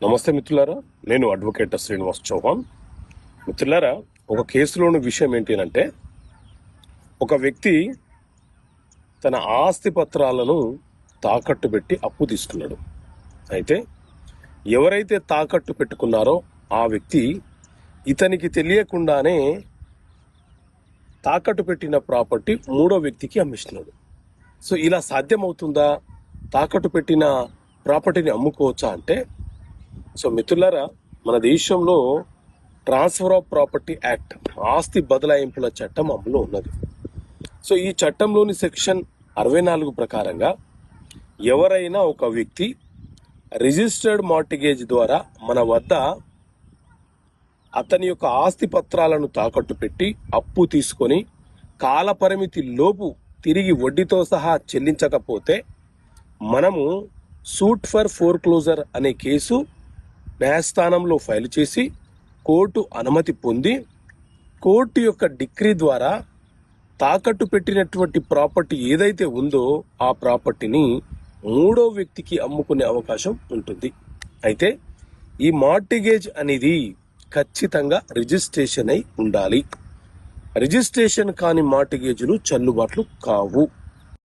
నమస్తే మిత్రులారా, నేను అడ్వకేట్ శ్రీనివాస్ చౌహాన్. మిత్రులారా, ఒక కేసులోని విషయం ఏంటి అంటే, ఒక వ్యక్తి తన ఆస్తి పత్రాలను తాకట్టు పెట్టి అప్పు తీసుకున్నాడు. అయితే ఎవరైతే తాకట్టు పెట్టుకున్నారో ఆ వ్యక్తి ఇతనికి తెలియకుండానే తాకట్టు పెట్టిన ప్రాపర్టీ మూడో వ్యక్తికి అమ్మేస్తున్నాడు. సో ఇలా సాధ్యమవుతుందా? తాకట్టు పెట్టిన ప్రాపర్టీని అమ్ముకోవచ్చా అంటే, సో మిత్రులారా, మన దేశంలో ట్రాన్స్ఫర్ ఆఫ్ ప్రాపర్టీ యాక్ట్, ఆస్తి బదలాయింపుల చట్టం అమలు ఉన్నది. సో ఈ చట్టంలోని సెక్షన్ 64 ప్రకారంగా ఎవరైనా ఒక వ్యక్తి రిజిస్టర్డ్ మార్టిగేజ్ ద్వారా మన వద్ద అతని యొక్క ఆస్తి పత్రాలను తాకట్టు పెట్టి అప్పు తీసుకొని కాల పరిమితి లోపు తిరిగి వడ్డీతో సహా చెల్లించకపోతే మనము సూట్ ఫర్ ఫోర్క్లోజర్ అనే కేసు న్యాయస్థానంలో ఫైల్ చేసి కోర్టు అనుమతి పొంది కోర్టు యొక్క డిక్రీ ద్వారా తాకట్టు పెట్టినటువంటి ప్రాపర్టీ ఏదైతే ఉందో ఆ ప్రాపర్టీని మూడో వ్యక్తికి అమ్ముకునే అవకాశం ఉంటుంది. అయితే ఈ మార్టిగేజ్ అనేది ఖచ్చితంగా రిజిస్ట్రేషన్ అయి ఉండాలి. రిజిస్ట్రేషన్ కాని మార్టిగేజ్లు చెల్లుబాట్లు కావు.